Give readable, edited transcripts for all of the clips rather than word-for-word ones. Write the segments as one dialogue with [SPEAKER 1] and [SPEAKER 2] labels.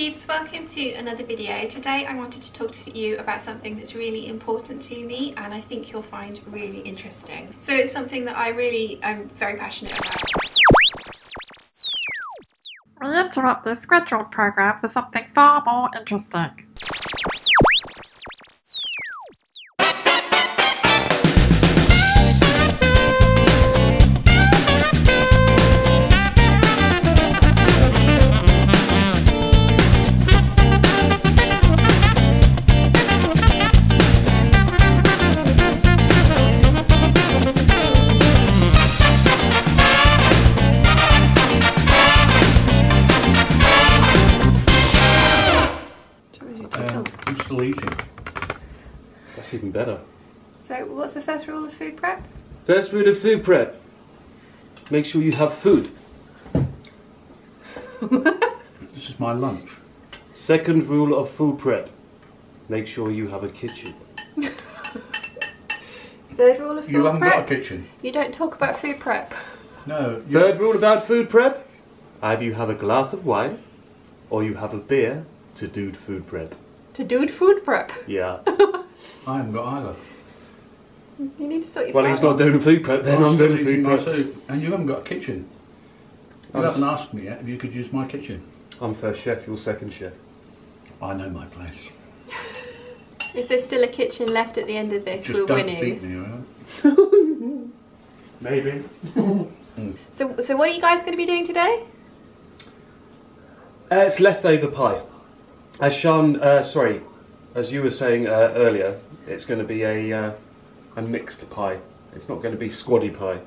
[SPEAKER 1] peeps, welcome to another video. Today I wanted to talk to you about something that's really important to me and I think you'll find really interesting. So it's something that I really am very passionate about.
[SPEAKER 2] We interrupt the scheduled program for something far more interesting.
[SPEAKER 3] I'm still eating. That's even better.
[SPEAKER 1] So what's the first rule of food prep?
[SPEAKER 3] First rule of food prep. Make sure you have food. This is my lunch. Second rule of food prep. Make sure you have a kitchen.
[SPEAKER 1] Third rule of food prep?
[SPEAKER 3] You haven't got a kitchen.
[SPEAKER 1] You don't talk about food prep.
[SPEAKER 3] No. Third rule about food prep. Either you have a glass of wine or you have a beer to do food prep.
[SPEAKER 1] To do food prep?
[SPEAKER 3] Yeah.
[SPEAKER 4] I haven't got either.
[SPEAKER 1] You need to sort your
[SPEAKER 3] Well, he's not doing food prep then, I'm doing food prep.
[SPEAKER 4] And you haven't got a kitchen. You haven't asked me yet if you could use my kitchen.
[SPEAKER 3] I'm first chef, you're second chef.
[SPEAKER 4] I know my place.
[SPEAKER 1] If there's still a kitchen left at the end of this,
[SPEAKER 4] Just
[SPEAKER 1] we're
[SPEAKER 4] don't
[SPEAKER 1] winning.
[SPEAKER 4] beat me, alright?
[SPEAKER 3] Maybe.
[SPEAKER 1] So what are you guys going to be doing today?
[SPEAKER 3] It's leftover pie. As Sean, as you were saying earlier, it's going to be a mixed pie. It's not going to be squaddie pie.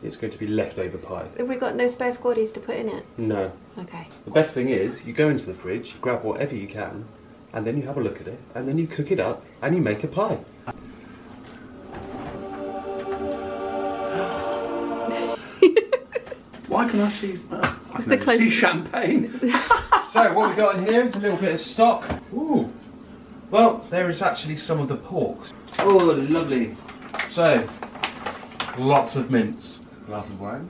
[SPEAKER 3] It's going to be leftover pie.
[SPEAKER 1] Have we got no spare squaddies to put in it?
[SPEAKER 3] No.
[SPEAKER 1] Okay.
[SPEAKER 3] The best thing is, you go into the fridge, you grab whatever you can, and then you have a look at it, and then you cook it up, and you make a pie.
[SPEAKER 4] Why can I see... I
[SPEAKER 1] the
[SPEAKER 4] can see champagne.
[SPEAKER 3] So what we got in here is a little bit of stock. Ooh. Well, there is actually some of the porks. Oh, lovely. So, lots of mince. Glass of wine.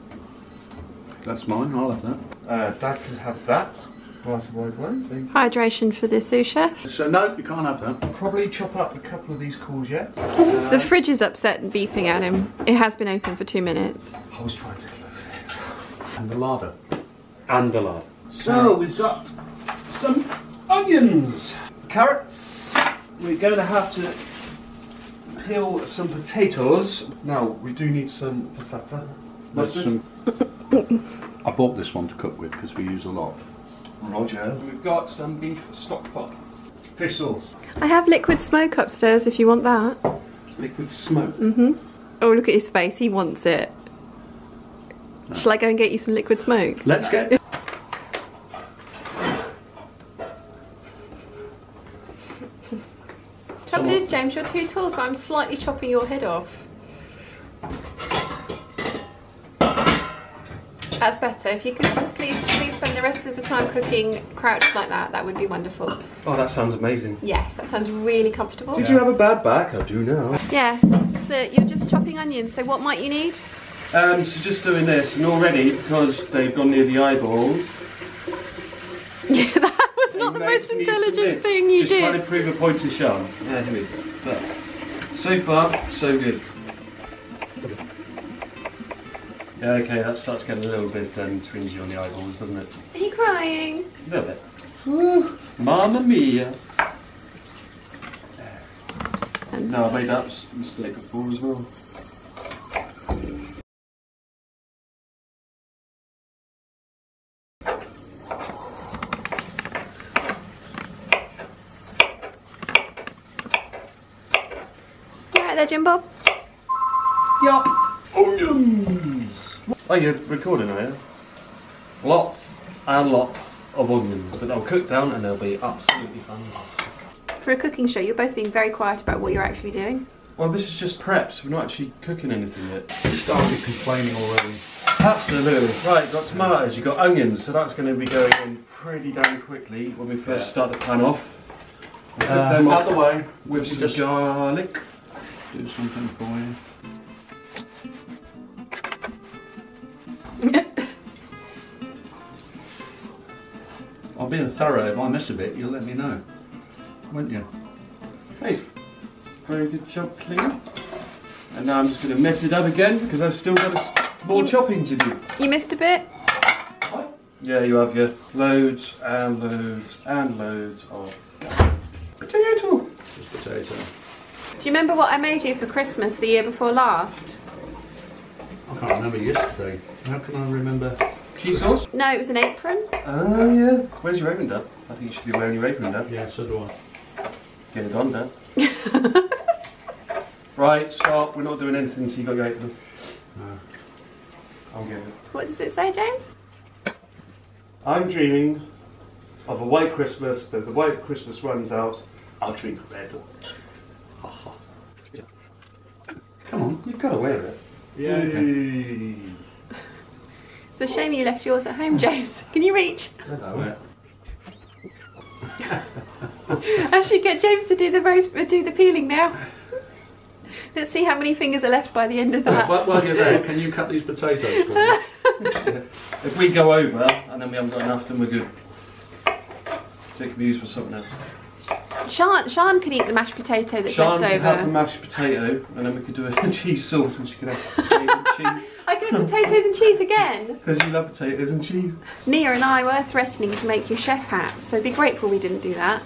[SPEAKER 4] That's mine, I'll have that.
[SPEAKER 3] Dad can have that. Glass of white wine.
[SPEAKER 1] Hydration for the sous chef.
[SPEAKER 4] So no, you can't have that.
[SPEAKER 3] Probably chop up a couple of these courgettes.
[SPEAKER 1] The fridge is upset and beeping at him. It has been open for 2 minutes.
[SPEAKER 3] I was trying to close it.
[SPEAKER 4] And the larder.
[SPEAKER 3] And the lard. So we've got some onions, carrots. We're going to have to peel some potatoes. Now we do need some passata. Mustard.
[SPEAKER 4] I bought this one to cook with because we use a lot.
[SPEAKER 3] Roger. We've got some beef stock pots. Fish sauce.
[SPEAKER 1] I have liquid smoke upstairs if you want that.
[SPEAKER 3] Liquid smoke.
[SPEAKER 1] Oh, look at his face. He wants it. Shall I go and get you some liquid smoke?
[SPEAKER 4] Let's get...
[SPEAKER 1] Trouble is, James, you're too tall, so I'm slightly chopping your head off. That's better. If you could please spend the rest of the time cooking crouched like that, that would be wonderful.
[SPEAKER 3] Oh, that sounds amazing.
[SPEAKER 1] Yes, that sounds really comfortable.
[SPEAKER 3] Did you have a bad back? I do now.
[SPEAKER 1] Yeah, you're just chopping onions, so what might you need?
[SPEAKER 3] So just doing this, and already, because they've gone near the eyeballs...
[SPEAKER 1] Yeah, that was not the most intelligent thing you did.
[SPEAKER 3] Just trying to prove a point to Sean. Yeah, here we go. But so far, so good. Yeah, okay, that starts getting a little bit twingy on the eyeballs, doesn't it?
[SPEAKER 1] Are you crying?
[SPEAKER 3] A little bit. Woo! Mamma mia!
[SPEAKER 1] And
[SPEAKER 3] No, I made that mistake before as well.
[SPEAKER 1] there, Jim Bob?
[SPEAKER 3] Yup. Onions! Oh, you're recording, are you? Lots and lots of onions, but they'll cook down and they'll be absolutely fantastic.
[SPEAKER 1] For a cooking show, you're both being very quiet about what you're actually doing.
[SPEAKER 3] Well, this is just preps. We're not actually cooking anything yet.
[SPEAKER 4] You started complaining already.
[SPEAKER 3] Absolutely. Right, got tomatoes, you've got onions, so that's going to be going in pretty damn quickly when we first start the pan off. Cook them
[SPEAKER 4] out
[SPEAKER 3] off
[SPEAKER 4] the way
[SPEAKER 3] with some garlic.
[SPEAKER 4] Do something for you. I'll be thorough. If I miss a bit, you'll let me know, won't you?
[SPEAKER 3] Nice. Very good job, clean. And now I'm just going to mess it up again because I've still got more chopping to do.
[SPEAKER 1] You missed a bit?
[SPEAKER 3] Yeah, you have your loads and loads and loads of potato.
[SPEAKER 4] Just potato.
[SPEAKER 1] Do you remember what I made you for Christmas the year before last?
[SPEAKER 4] I can't remember yesterday. How can I remember?
[SPEAKER 3] Cheese sauce?
[SPEAKER 1] No, it was an apron.
[SPEAKER 3] Oh, yeah. Where's your apron, Dad? I think you should be wearing your apron, Dad.
[SPEAKER 4] Yeah, so do I.
[SPEAKER 3] Get it on, Dad. Right, stop. We're not doing anything until you got your apron.
[SPEAKER 4] No.
[SPEAKER 3] I'll get it.
[SPEAKER 1] What does it say, James?
[SPEAKER 3] I'm dreaming of a white Christmas, but the white Christmas runs out. I'll drink red.
[SPEAKER 4] Come on.
[SPEAKER 3] You've got to wear it.
[SPEAKER 4] Yay.
[SPEAKER 1] It's a shame you left yours at home, James. Can you reach? Actually, get James to do the peeling now. Let's see how many fingers are left by the end of that.
[SPEAKER 4] While you're there, can you cut these potatoes for me?
[SPEAKER 3] If we go over and then we haven't got enough, then we're good. So it can be used for something else.
[SPEAKER 1] Sian could eat the mashed potato that's
[SPEAKER 3] Sian
[SPEAKER 1] left
[SPEAKER 3] could have the
[SPEAKER 1] over.
[SPEAKER 3] mashed potato, and then we could do a cheese sauce, and she could have potato and cheese.
[SPEAKER 1] I could have potatoes and cheese again.
[SPEAKER 3] Because you love potatoes and cheese.
[SPEAKER 1] Nia and I were threatening to make you chef hats, so be grateful we didn't do that.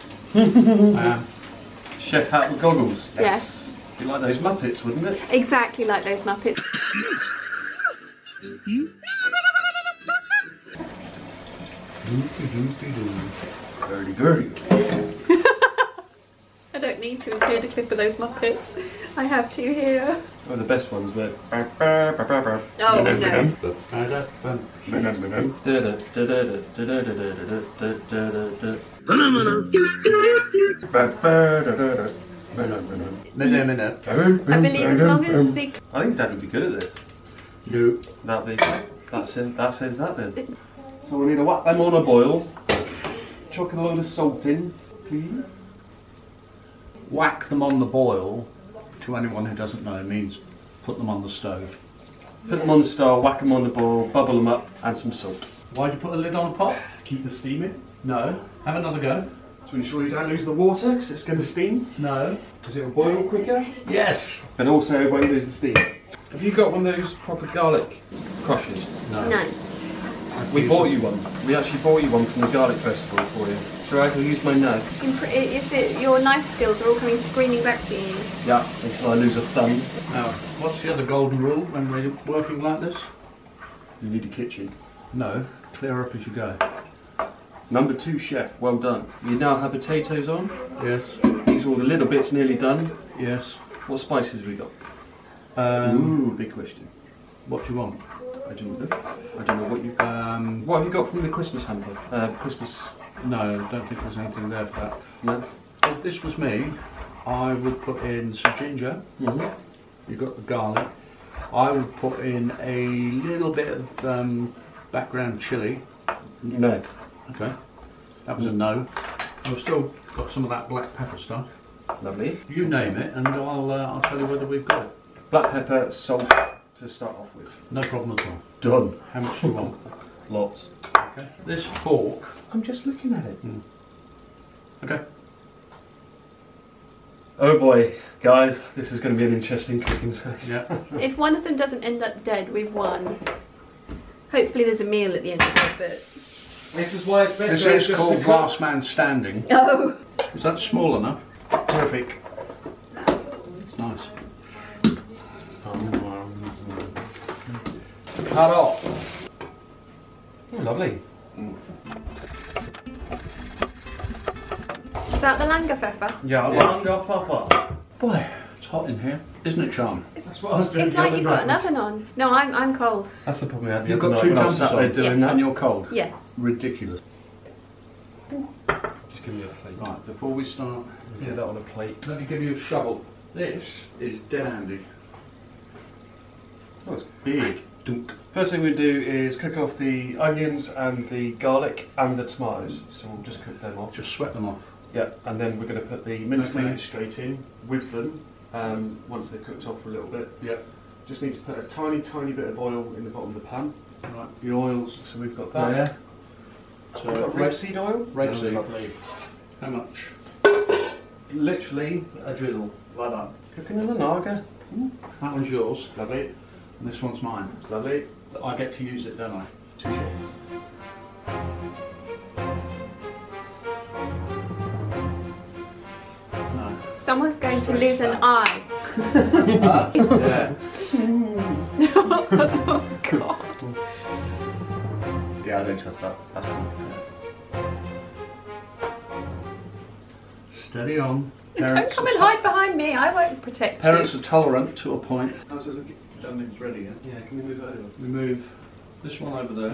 [SPEAKER 3] Chef hat with goggles.
[SPEAKER 1] Yes.
[SPEAKER 3] Be like those Muppets, wouldn't it?
[SPEAKER 1] Exactly like those Muppets.
[SPEAKER 3] Very good.
[SPEAKER 1] I don't need to include a clip of those Muppets. I have two here.
[SPEAKER 3] One of the best ones, but.
[SPEAKER 1] Oh no. I believe as long as the...
[SPEAKER 3] I think Dad would be good at this.
[SPEAKER 4] No.
[SPEAKER 3] That says that then. So we need to whack them on a boil. Chuck a load of salt in, please.
[SPEAKER 4] Whack them on the boil, to anyone who doesn't know, means put them on the stove.
[SPEAKER 3] Put them on the stove, whack them on the boil, bubble them up, and some salt.
[SPEAKER 4] Why'd you put a lid on a pot?
[SPEAKER 3] Keep the steam in.
[SPEAKER 4] No. Have another go.
[SPEAKER 3] To ensure you don't lose the water, because it's going to steam.
[SPEAKER 4] No.
[SPEAKER 3] Because it'll boil quicker.
[SPEAKER 4] Yes.
[SPEAKER 3] And also it won't lose the steam. Have you got one of those proper garlic crushers?
[SPEAKER 1] No.
[SPEAKER 3] We bought you one. We actually bought you one from the garlic festival for you. So I'll use my knife.
[SPEAKER 1] Your knife skills are all coming screaming back to you.
[SPEAKER 3] Yeah, until I lose a thumb.
[SPEAKER 4] Now, what's the other golden rule when we're working like this?
[SPEAKER 3] You need a kitchen.
[SPEAKER 4] No. Clear up as you go.
[SPEAKER 3] Number 2 chef, well done. You now have potatoes on.
[SPEAKER 4] Yes.
[SPEAKER 3] These are all the little bits nearly done.
[SPEAKER 4] Yes.
[SPEAKER 3] What spices have we got? Ooh, big question.
[SPEAKER 4] What do you want?
[SPEAKER 3] I don't know. I don't know what you. What have you got from the Christmas hamper? Christmas.
[SPEAKER 4] No, I don't think there's anything there for that.
[SPEAKER 3] No.
[SPEAKER 4] If this was me, I would put in some ginger. You've got the garlic. I would put in a little bit of background chilli.
[SPEAKER 3] No.
[SPEAKER 4] Okay. That was a no. I've still got some of that black pepper stuff.
[SPEAKER 3] Lovely.
[SPEAKER 4] You name it, and I'll tell you whether we've got it.
[SPEAKER 3] Black pepper, salt to start off with.
[SPEAKER 4] No problem at all.
[SPEAKER 3] Done.
[SPEAKER 4] How much do you want?
[SPEAKER 3] Lots.
[SPEAKER 4] Okay. This fork.
[SPEAKER 3] I'm just looking at it.
[SPEAKER 4] Okay.
[SPEAKER 3] Oh boy, guys, this is going to be an interesting cooking session.
[SPEAKER 4] Yeah.
[SPEAKER 1] If one of them doesn't end up dead, we've won. Hopefully there's a meal at the end of it, but...
[SPEAKER 3] This is why it's better.
[SPEAKER 4] This is called Last Man Standing.
[SPEAKER 1] Oh!
[SPEAKER 4] Is that small enough?
[SPEAKER 3] Perfect.
[SPEAKER 4] It's nice.
[SPEAKER 3] Carrots. Oh, lovely.
[SPEAKER 1] Is that the Langerpfeffer?
[SPEAKER 3] Yeah, Langerpfeffer.
[SPEAKER 4] Boy, it's hot in here, isn't it, Charm?
[SPEAKER 3] That's what I was doing.
[SPEAKER 1] It's
[SPEAKER 3] the
[SPEAKER 1] like
[SPEAKER 3] other
[SPEAKER 1] you've got an
[SPEAKER 3] night.
[SPEAKER 1] oven on. No, I'm cold.
[SPEAKER 3] That's the problem I had the
[SPEAKER 4] You've
[SPEAKER 3] other
[SPEAKER 4] got
[SPEAKER 3] night
[SPEAKER 4] two
[SPEAKER 3] when I was
[SPEAKER 4] jumpers
[SPEAKER 3] sat there
[SPEAKER 4] on,
[SPEAKER 3] doing
[SPEAKER 1] Yes.
[SPEAKER 3] that.
[SPEAKER 4] and you're cold.
[SPEAKER 1] Yes.
[SPEAKER 4] Ridiculous.
[SPEAKER 3] Just give me a plate.
[SPEAKER 4] Right, before we start,
[SPEAKER 3] Get that on a plate.
[SPEAKER 4] let me give you a shovel. This is dead handy.
[SPEAKER 3] Oh, it's big. Dunk. First thing we do is cook off the onions and the garlic and the tomatoes. So we'll just cook them off.
[SPEAKER 4] Just sweat them off.
[SPEAKER 3] Yeah, and then we're going to put the minced
[SPEAKER 4] Okay.
[SPEAKER 3] meat straight in with them once they're cooked off for a little bit.
[SPEAKER 4] Yeah.
[SPEAKER 3] Just need to put a tiny bit of oil in the bottom of the pan.
[SPEAKER 4] Right.
[SPEAKER 3] The oils, so we've got that.
[SPEAKER 4] There. So
[SPEAKER 3] rapeseed oil?
[SPEAKER 4] Rapeseed.
[SPEAKER 3] Lovely.
[SPEAKER 4] How much?
[SPEAKER 3] Literally a drizzle, like that. Cooking in the naga.
[SPEAKER 4] That one's yours.
[SPEAKER 3] Lovely.
[SPEAKER 4] And this one's mine.
[SPEAKER 3] Lovely.
[SPEAKER 4] I get to use it, don't I?
[SPEAKER 3] Touche.
[SPEAKER 4] No.
[SPEAKER 1] Someone's going to lose an eye.
[SPEAKER 4] Yeah.
[SPEAKER 1] Oh God.
[SPEAKER 3] Yeah, I don't trust that. That's cool.
[SPEAKER 4] Steady on.
[SPEAKER 1] Don't come and hide behind me. I won't protect
[SPEAKER 4] Parents
[SPEAKER 1] you.
[SPEAKER 4] are tolerant to a point.
[SPEAKER 3] How's it looking? Done it's ready, yeah? Yeah, can we move it over?
[SPEAKER 4] We move this one over there.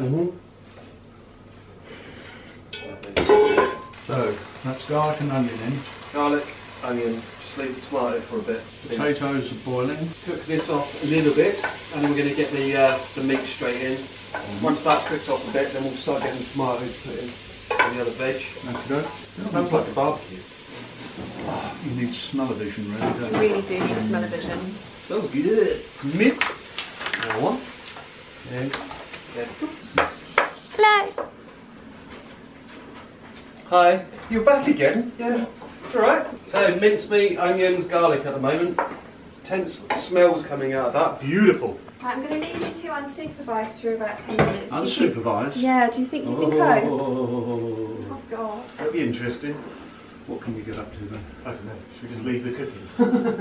[SPEAKER 4] So that's garlic and onion in.
[SPEAKER 3] Garlic, onion, just leave the tomato for a bit.
[SPEAKER 4] Potatoes are boiling.
[SPEAKER 3] Cook this off a little bit, and then we're going to get the meat straight in. Once that's cooked off a bit, then we'll start getting the tomatoes put in and the other veg.
[SPEAKER 4] Okay.
[SPEAKER 3] Smells like a barbecue.
[SPEAKER 4] Oh, you need smell-o-vision really, don't
[SPEAKER 1] You
[SPEAKER 4] you?
[SPEAKER 1] really do need smell-o-vision.
[SPEAKER 3] Smells good. Meat. Another one. Yeah.
[SPEAKER 1] Hello.
[SPEAKER 3] Hi. You're back again? Yeah. Alright. So mincemeat, onions, garlic at the moment. Tense smells coming out of that. Beautiful.
[SPEAKER 1] I'm going to need you to unsupervised for about 10 minutes. Do you think-
[SPEAKER 4] Unsupervised?
[SPEAKER 1] Yeah, do you think you can cope?
[SPEAKER 3] Oh,
[SPEAKER 1] Oh God.
[SPEAKER 3] that'll be interesting.
[SPEAKER 4] What can we get up to then?
[SPEAKER 3] I don't know. Should we just leave the cooking?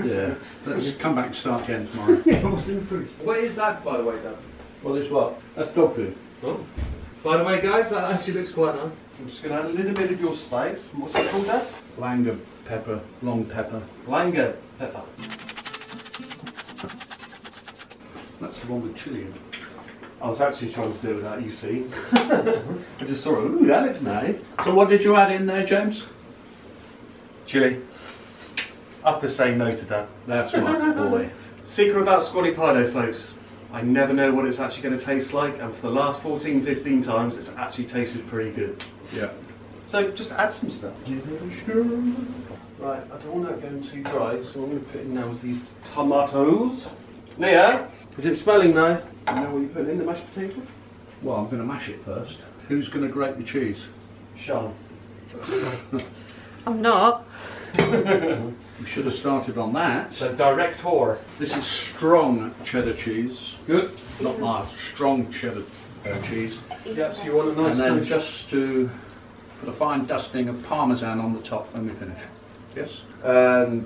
[SPEAKER 4] Yeah. Let's come back and start again tomorrow.
[SPEAKER 3] What's in the fridge? What is that, by the way, Dan?
[SPEAKER 4] Well, it's what? That's dog food.
[SPEAKER 3] Oh. By the way, guys, that actually looks quite nice. I'm just going to add a little bit of your spice. What's it called, Dad?
[SPEAKER 4] Langer pepper, long pepper.
[SPEAKER 3] Langer pepper.
[SPEAKER 4] That's the one with chilli in it.
[SPEAKER 3] I was actually trying to do that, you see. I just saw it. Ooh, that looks nice.
[SPEAKER 4] So what did you add in there, James?
[SPEAKER 3] Chili. I have to say no to that.
[SPEAKER 4] That's my boy.
[SPEAKER 3] Secret about Squaddie pie though, folks. I never know what it's actually going to taste like, and for the last 14, 15 times, it's actually tasted pretty good.
[SPEAKER 4] Yeah.
[SPEAKER 3] So just add some stuff. Right, I don't want that going too dry, so what I'm going to put in now is these tomatoes. Nia, is it smelling nice? You know what you're putting in the mashed potato?
[SPEAKER 4] Well, I'm going to mash it first. Who's going to grate the cheese?
[SPEAKER 3] Sean.
[SPEAKER 1] I'm not.
[SPEAKER 4] We should have started on that.
[SPEAKER 3] So director.
[SPEAKER 4] This is strong cheddar cheese.
[SPEAKER 3] Good.
[SPEAKER 4] Not nice, strong cheddar cheese.
[SPEAKER 3] Yep, so you want a nice
[SPEAKER 4] And then
[SPEAKER 3] sandwich.
[SPEAKER 4] just to put a fine dusting of parmesan on the top when we finish. Yes?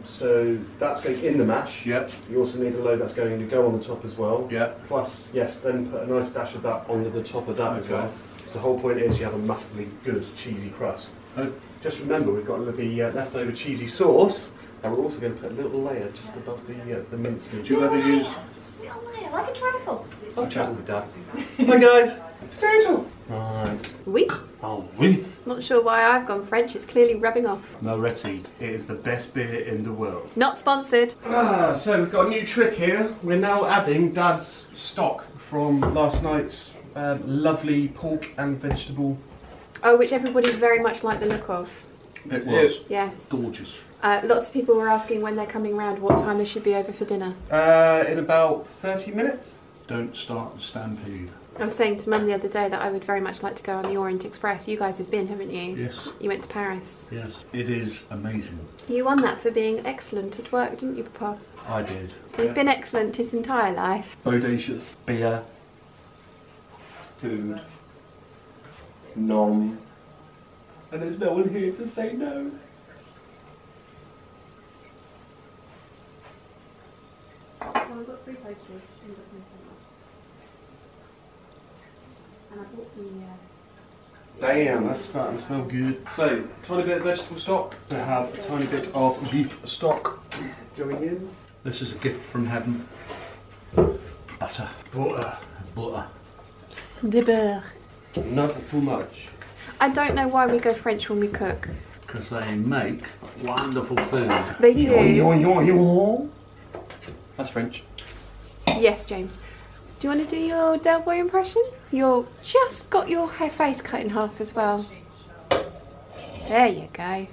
[SPEAKER 3] So that's going in the mash.
[SPEAKER 4] Yep.
[SPEAKER 3] You also need a load that's going to go on the top as well.
[SPEAKER 4] Yep.
[SPEAKER 3] Plus, yes, then put a nice dash of that on the top of that as well. So the whole point is you have a massively good cheesy crust.
[SPEAKER 4] Oh.
[SPEAKER 3] Just remember, we've got a little leftover cheesy sauce, and we're also going to put a little layer just above the mincemeat.
[SPEAKER 4] Do you ever use...
[SPEAKER 1] Little layer, like a trifle.
[SPEAKER 3] I'll chat with Dad. Hi guys. Potato. Right.
[SPEAKER 1] Oui.
[SPEAKER 3] Oh, oui.
[SPEAKER 1] Not sure why I've gone French. It's clearly rubbing off.
[SPEAKER 3] Moretti. It is the best beer in the world.
[SPEAKER 1] Not sponsored.
[SPEAKER 3] So we've got a new trick here. We're now adding Dad's stock from last night's lovely pork and vegetable.
[SPEAKER 1] Oh, which everybody very much liked the look of.
[SPEAKER 4] It was
[SPEAKER 1] Yes.
[SPEAKER 4] gorgeous.
[SPEAKER 1] Lots of people were asking when they're coming round what time they should be over for dinner.
[SPEAKER 3] In about 30 minutes.
[SPEAKER 4] Don't start the stampede.
[SPEAKER 1] I was saying to Mum the other day that I would very much like to go on the Orient Express. You guys have been, haven't you?
[SPEAKER 4] Yes.
[SPEAKER 1] You went to Paris.
[SPEAKER 4] Yes. It is amazing.
[SPEAKER 1] You won that for being excellent at work, didn't you, Papa?
[SPEAKER 4] I did.
[SPEAKER 1] He's been excellent his entire life.
[SPEAKER 3] Bodacious. Beer. Food. Nom. And there's no one here to say no.
[SPEAKER 1] Well, I've got 3 posters. And I bought the...
[SPEAKER 3] Damn, that's starting to smell good. So, tiny bit of vegetable stock. I have a tiny bit of beef stock going in.
[SPEAKER 4] This is a gift from heaven. Butter.
[SPEAKER 3] Butter.
[SPEAKER 4] Butter.
[SPEAKER 1] De beurre.
[SPEAKER 3] Not too much.
[SPEAKER 1] I don't know why we go French when we cook.
[SPEAKER 4] Because they make wonderful food.
[SPEAKER 1] They do.
[SPEAKER 3] That's French.
[SPEAKER 1] Yes, James. Do you want to do your Del Boy impression? You've just got your face cut in half as well. There you go.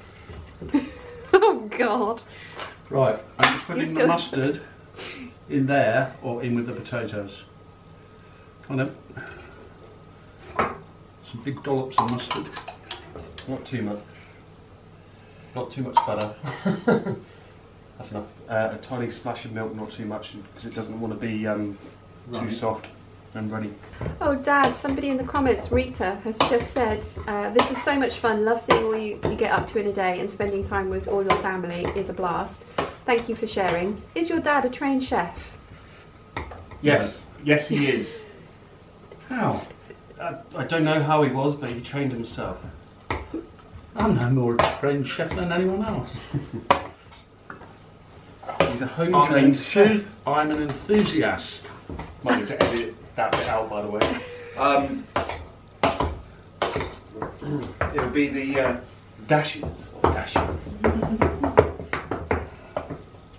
[SPEAKER 1] Oh, God.
[SPEAKER 4] Right, I'm just putting
[SPEAKER 1] You're
[SPEAKER 4] the
[SPEAKER 1] still-
[SPEAKER 4] mustard in there or in with the potatoes. Come on then. Some big dollops of mustard.
[SPEAKER 3] Not too much. Not too much butter. That's enough. A tiny splash of milk, not too much, because it doesn't want to be too soft and runny.
[SPEAKER 1] Oh, Dad, somebody in the comments, Rita, has just said, this is so much fun. Love seeing all you get up to in a day, and spending time with all your family is a blast. Thank you for sharing. Is your dad a trained chef?
[SPEAKER 3] Yes. Yes, he is.
[SPEAKER 4] How?
[SPEAKER 3] I don't know how he was, but he trained himself.
[SPEAKER 4] I'm no more a trained chef than anyone else.
[SPEAKER 3] He's a home-trained chef.
[SPEAKER 4] I'm an enthusiast.
[SPEAKER 3] Might need to edit that bit out, by the way. It'll be the dashes of dashes.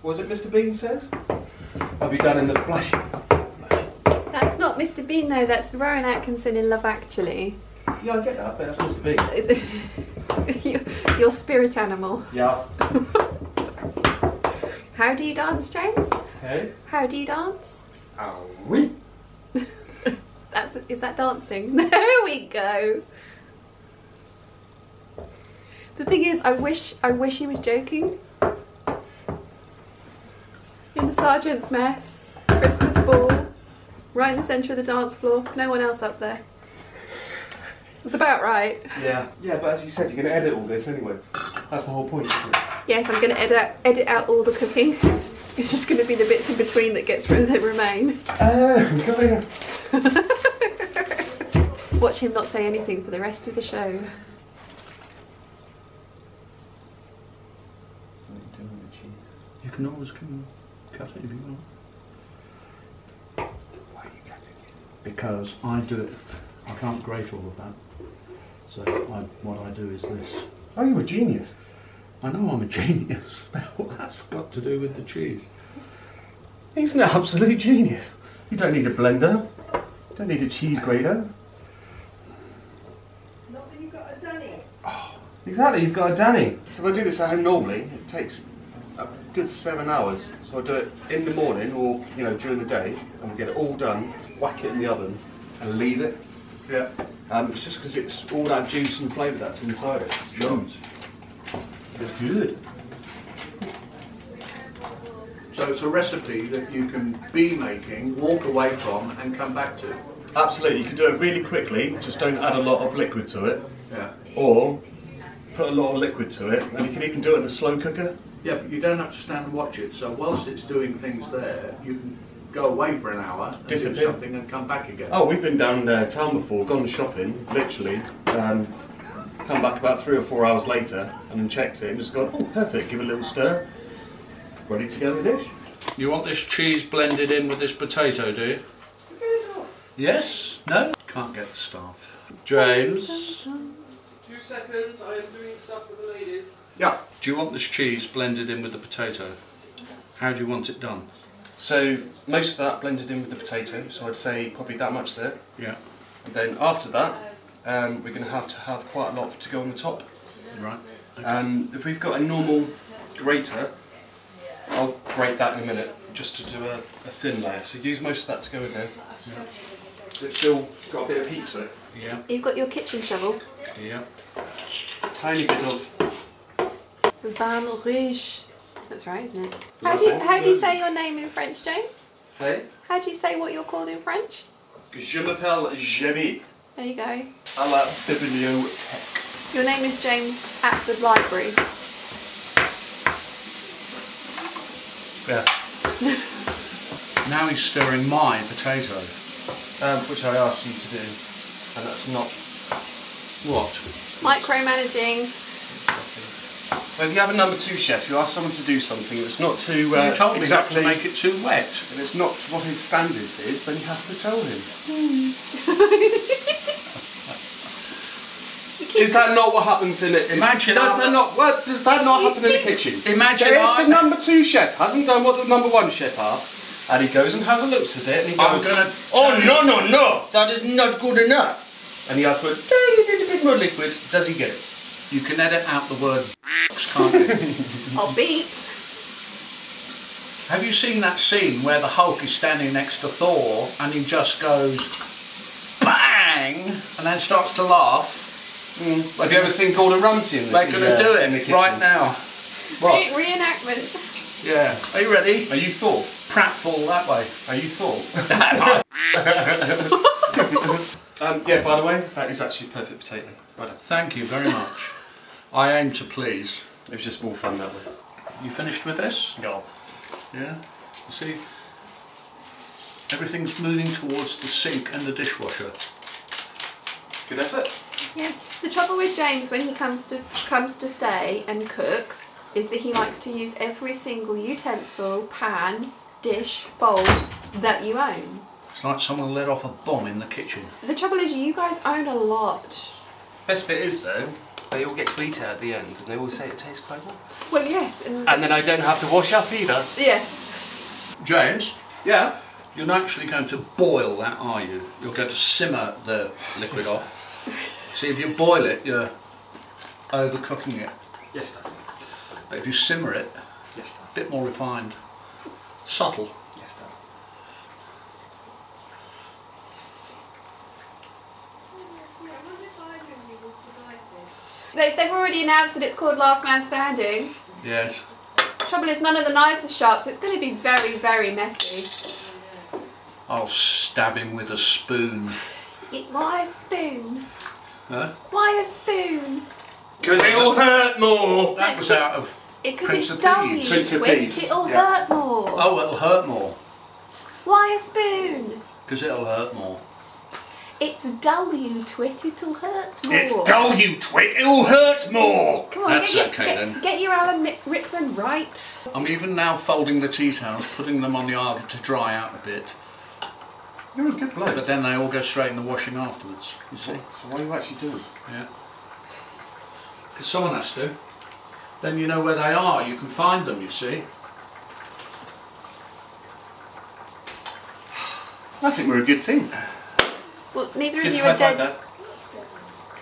[SPEAKER 3] What was it Mr. Bean says? I'll be done in the flashes.
[SPEAKER 1] That's not Mr. Bean though, that's Rowan Atkinson in Love Actually.
[SPEAKER 3] Yeah, I get that, but that's Mr. Bean.
[SPEAKER 1] Is it your spirit animal?
[SPEAKER 3] Yes.
[SPEAKER 1] How do you dance, James?
[SPEAKER 3] Hey?
[SPEAKER 1] How do you dance?
[SPEAKER 3] Oh, oui.
[SPEAKER 1] Is that dancing? There we go. The thing is, I wish he was joking. In the sergeant's mess, Christmas ball, right in the centre of the dance floor, no one else up there. It's about right.
[SPEAKER 3] Yeah, but as you said, you're going to edit all this anyway. That's the whole point, isn't it?
[SPEAKER 1] Yes, I'm going to edit out all the cooking. It's just going to be the bits in between that remain.
[SPEAKER 3] Come here.
[SPEAKER 1] Watch him not say anything for the rest of the show.
[SPEAKER 4] You can always cut it if you want.
[SPEAKER 3] Why are you cutting it?
[SPEAKER 4] Because I do it. I can't grate all of that. So what I do is this.
[SPEAKER 3] Oh, you're a genius.
[SPEAKER 4] I know I'm a genius. What that's got to do with the cheese?
[SPEAKER 3] He's an absolute genius. You don't need a blender. You don't need a cheese grater.
[SPEAKER 1] Not when you've got a Danny.
[SPEAKER 3] Oh, exactly, you've got a Danny. So if I do this at home normally, it takes a good 7 hours. So I do it in the morning or during the day, and we get it all done, whack it in the oven, and leave it. Yeah. It's just because it's all that juice and flavour that's inside it.
[SPEAKER 4] Sure.
[SPEAKER 3] It's good.
[SPEAKER 4] So it's a recipe that you can be making, walk away from, and come back to.
[SPEAKER 3] Absolutely, you can do it really quickly. Just don't add a lot of liquid to it.
[SPEAKER 4] Yeah.
[SPEAKER 3] Or put a lot of liquid to it, and you can even do it in a slow cooker.
[SPEAKER 4] Yeah, but you don't have to stand and watch it. So whilst it's doing things there, you can go away for an hour and do something and come back again.
[SPEAKER 3] Oh, we've been down town before, gone shopping, literally. Come back about 3 or 4 hours later and then checked it and just gone, oh, perfect, give it a little stir. Ready to go in the dish.
[SPEAKER 4] You want this cheese blended in with this potato, do you?
[SPEAKER 3] Potato.
[SPEAKER 4] Yes? No? Can't get the staff. James?
[SPEAKER 3] 2 seconds, I am doing stuff with the ladies.
[SPEAKER 4] Yes. Do you want this cheese blended in with the potato? How do you want it done?
[SPEAKER 3] So, most of that blended in with the potato, so I'd say probably that much there.
[SPEAKER 4] Yeah.
[SPEAKER 3] And then after that, we're going to have quite a lot to go on the top.
[SPEAKER 4] Right. Okay.
[SPEAKER 3] If we've got a normal grater, I'll grate that in a minute, just to do a thin layer. So use most of that to go in there.
[SPEAKER 4] Yeah.
[SPEAKER 3] Because it's still got a bit of heat to it.
[SPEAKER 4] Yeah.
[SPEAKER 1] You've got your kitchen shovel.
[SPEAKER 4] Yeah.
[SPEAKER 3] A tiny bit of
[SPEAKER 1] Vin Rouge. That's right, isn't it? How do you say your name in French, James?
[SPEAKER 3] Hey?
[SPEAKER 1] How do you say what you're called in French?
[SPEAKER 3] Je m'appelle Jamie.
[SPEAKER 1] There you go.
[SPEAKER 3] À la bibliothèque.
[SPEAKER 1] Your name is James at the library.
[SPEAKER 3] Yeah.
[SPEAKER 4] Now he's stirring my potato.
[SPEAKER 3] Which I asked you to do, and that's not.
[SPEAKER 4] What?
[SPEAKER 1] Micromanaging.
[SPEAKER 3] Well, if you have a number 2 chef, you ask someone to do something that's not too
[SPEAKER 4] You told me
[SPEAKER 3] exactly
[SPEAKER 4] not to make it too wet.
[SPEAKER 3] and it's not what his standards is, then you have to tell him. Is that not what happens in it?
[SPEAKER 4] Imagine
[SPEAKER 3] does
[SPEAKER 4] I'm
[SPEAKER 3] that
[SPEAKER 4] the-
[SPEAKER 3] not? What does that not happen in the kitchen?
[SPEAKER 4] Imagine
[SPEAKER 3] so if
[SPEAKER 4] I'm-
[SPEAKER 3] the number 2 chef hasn't done what the number 1 chef asks, and he goes and has a look at it, and he goes,
[SPEAKER 4] I'm gonna
[SPEAKER 3] "Oh no, that is not good enough." And he asks for a tiny little bit more liquid. Does he get it?
[SPEAKER 4] You can edit out the word can't you?
[SPEAKER 1] I'll beat.
[SPEAKER 4] Have you seen that scene where the Hulk is standing next to Thor and he just goes BANG and then starts to laugh.
[SPEAKER 3] Have you ever seen Gordon Ramsay in this?
[SPEAKER 4] They're going to do it right now. What?
[SPEAKER 1] Reenactment.
[SPEAKER 4] Yeah. Are you ready?
[SPEAKER 3] Are you Thor?
[SPEAKER 4] Pratfall that way.
[SPEAKER 3] Are you Thor? Yeah, by the way, that is actually a perfect potato. Well done.
[SPEAKER 4] Thank you very much. I aim to please.
[SPEAKER 3] It was just more fun that way.
[SPEAKER 4] You finished with this?
[SPEAKER 3] Yes.
[SPEAKER 4] Yeah. You see, everything's moving towards the sink and the dishwasher.
[SPEAKER 3] Good effort.
[SPEAKER 1] Yeah. The trouble with James when he comes to stay and cooks is that he likes to use every single utensil, pan, dish, bowl that you own.
[SPEAKER 4] It's like someone let off a bomb in the kitchen.
[SPEAKER 1] The trouble is you guys own a lot.
[SPEAKER 3] Best bit is though, they all get to eat it at the end and they all say it tastes quite nice.
[SPEAKER 1] Well, yes. And
[SPEAKER 3] then I don't have to wash up either.
[SPEAKER 1] yeah.
[SPEAKER 4] James?
[SPEAKER 3] Yeah?
[SPEAKER 4] You're not actually going to boil that, are you? You're going to simmer the liquid off. See, if you boil it, you're overcooking it.
[SPEAKER 3] Yes, Dad.
[SPEAKER 4] But if you simmer it,
[SPEAKER 3] Yes, Dad.
[SPEAKER 4] a bit more refined. Subtle.
[SPEAKER 3] Yes, Dad.
[SPEAKER 1] They've already announced that it's called Last Man Standing.
[SPEAKER 4] Yes.
[SPEAKER 1] Trouble is none of the knives are sharp, so it's going to be very, very messy.
[SPEAKER 4] I'll stab him with a spoon.
[SPEAKER 1] Why a spoon?
[SPEAKER 4] Huh?
[SPEAKER 1] Why a spoon?
[SPEAKER 3] Because it'll hurt more.
[SPEAKER 4] That was out of
[SPEAKER 1] Because
[SPEAKER 4] Prince
[SPEAKER 1] it's
[SPEAKER 4] of
[SPEAKER 1] dull,
[SPEAKER 4] Thieves.
[SPEAKER 1] you
[SPEAKER 3] Prince of
[SPEAKER 1] twit.
[SPEAKER 3] Thieves,
[SPEAKER 1] It'll
[SPEAKER 3] yeah.
[SPEAKER 1] hurt more.
[SPEAKER 4] Oh, it'll hurt more.
[SPEAKER 1] Why a spoon?
[SPEAKER 4] Because it'll hurt more.
[SPEAKER 1] It's dull, you twit. It'll hurt more.
[SPEAKER 3] It's dull, you twit. It'll hurt more.
[SPEAKER 1] Come on,
[SPEAKER 4] That's
[SPEAKER 1] get,
[SPEAKER 4] okay then.
[SPEAKER 1] get your Alan Rickman right.
[SPEAKER 4] I'm even now folding the tea towels, putting them on the arbor to dry out a bit.
[SPEAKER 3] You're a good bloke.
[SPEAKER 4] But then they all go straight in the washing afterwards, you see?
[SPEAKER 3] So what are you actually doing?
[SPEAKER 4] Yeah. Because someone has to. Then you know where they are, you can find them, you see.
[SPEAKER 3] I think we're a good team.
[SPEAKER 1] Well, neither of
[SPEAKER 3] Just
[SPEAKER 1] you
[SPEAKER 3] high
[SPEAKER 1] are
[SPEAKER 3] five,
[SPEAKER 1] dead.
[SPEAKER 3] Dad.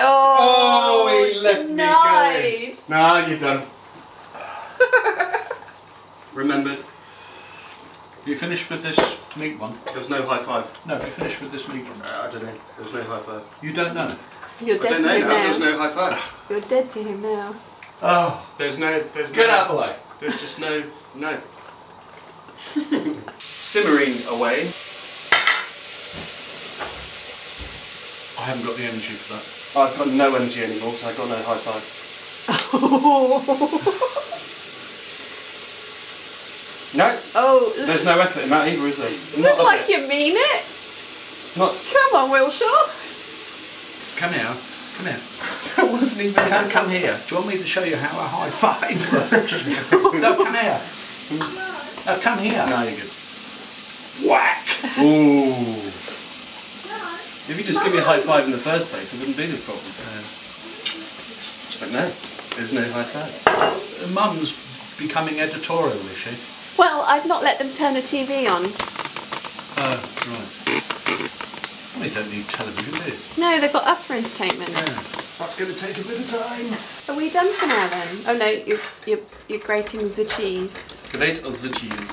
[SPEAKER 1] Oh,
[SPEAKER 3] he left
[SPEAKER 1] denied.
[SPEAKER 3] me going. Nah, you're done. Remembered.
[SPEAKER 4] You finished with this meat one?
[SPEAKER 3] There was no high five.
[SPEAKER 4] No, you finished with this meat one.
[SPEAKER 3] I don't know. There was no high five.
[SPEAKER 4] You don't know?
[SPEAKER 1] You're
[SPEAKER 3] I
[SPEAKER 1] dead
[SPEAKER 3] don't
[SPEAKER 1] to
[SPEAKER 3] know
[SPEAKER 1] him
[SPEAKER 3] now.
[SPEAKER 1] now.
[SPEAKER 3] There was no high five.
[SPEAKER 1] You're dead to him now.
[SPEAKER 4] Oh,
[SPEAKER 3] There's no.
[SPEAKER 4] get out of the way.
[SPEAKER 3] There's just no. Simmering away.
[SPEAKER 4] I haven't got the energy for that.
[SPEAKER 3] I've got no energy anymore, so I've got no high five. No.
[SPEAKER 1] Oh,
[SPEAKER 3] There's no effort in that either, is there?
[SPEAKER 1] look like you mean it.
[SPEAKER 3] Not.
[SPEAKER 1] Come on, Wilshaw.
[SPEAKER 4] Come here. Come here.
[SPEAKER 3] That wasn't even.
[SPEAKER 4] Come here. Do you want me to show you how a high five works? No, come here. No, come here.
[SPEAKER 3] No, you're good.
[SPEAKER 4] Whack!
[SPEAKER 3] Ooh. If you just give me a high five in the first place, it wouldn't be the problem. But no, there's no high five.
[SPEAKER 4] Mum's becoming editorial, is she?
[SPEAKER 1] Well, I've not let them turn the TV on.
[SPEAKER 4] Right. They don't need television, do they?
[SPEAKER 1] No, they've got us for entertainment.
[SPEAKER 4] Yeah.
[SPEAKER 3] That's going to take a bit of time.
[SPEAKER 1] Are we done for now then? Oh no, you're grating the cheese.
[SPEAKER 3] Grate the cheese.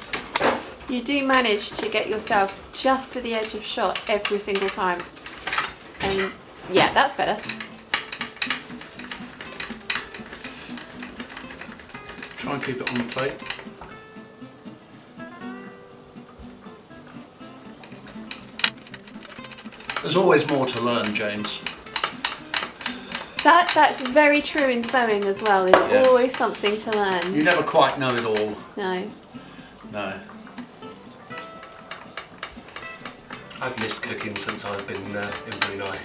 [SPEAKER 1] You do manage to get yourself just to the edge of shot every single time. And yeah, that's better.
[SPEAKER 4] Try and keep it on the plate. There's always more to learn, James.
[SPEAKER 1] That's very true in sewing as well. There's
[SPEAKER 4] Yes.
[SPEAKER 1] always something to learn.
[SPEAKER 4] You never quite know it all.
[SPEAKER 1] No.
[SPEAKER 4] No.
[SPEAKER 3] I've missed cooking since I've been in Brunei.